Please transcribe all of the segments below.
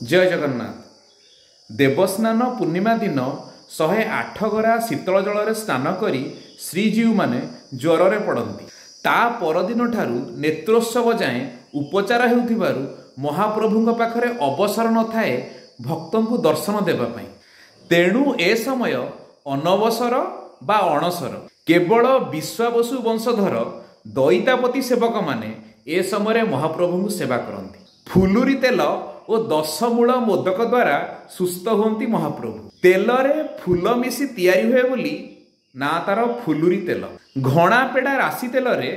जय जगन्नाथ। देवस्नान पूर्णिमा दिन 108 गरा शीतल जल स्नान करी श्रीजीव माने ज्वर पड़ती। ता परदिन ठारू नेत्रोत्सव जाए उपचार हेउथिबारु महाप्रभुଙ୍କ पाखरे अवसर न थाए भक्तों को दर्शन देवाई। तेणु ए समय अनवसर बा अणसर केवल विश्वावसु वंशधर दैतापति सेवक माने ए समय महाप्रभु सेवा करती। फुलुरी तेल और 10 मूल मोदक द्वारा सुस्थ होती महाप्रभु। तेलरे फूल मिसी तैयारी हुए बोली ना तार फुलुरी तेल। घणा पेड़ा राशि तेलरे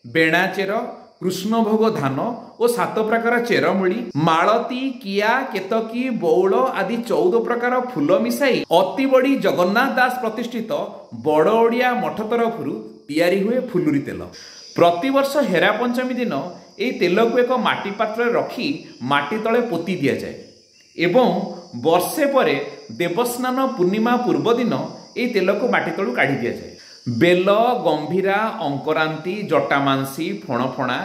बेणा चेर, कृष्ण भोग धान और 7 प्रकार चेरमूली, मालती, किया, केतकी, बौल आदि 14 प्रकार फूल मिसाई अति बड़ी जगन्नाथ दास प्रतिष्ठित बड़ ओडिया मठ तरफ तैयारी हुए फुलुरी तेल। प्रतिवर्ष हेरा पंचमी दिन यह तेल को एक माटी पात्र रखी माटी तले पोती दि जाए एवं वर्षे परे देवस्नान पूर्णिमा पूर्व दिन यह तेल को माटी तलू काढ़ी दि जाए। बेल, गंभीरा, अंकरांती, जटामांसी, फणफणा,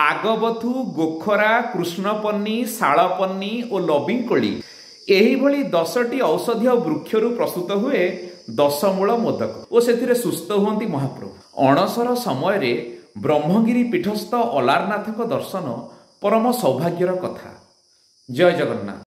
आगबथु, गोखरा, कृष्णपन्नी, शालपन्नी और लबिंकोली एही 10टी औषधीय वृक्षरू प्रस्तुत हुए 10 मूल मोदक और से सुस्थ हुंती महाप्रभु। अणसर समय ब्रह्मगिरी पीठस्थ अलारनाथ दर्शन परम सौभाग्यर कथा। जय जगन्नाथ।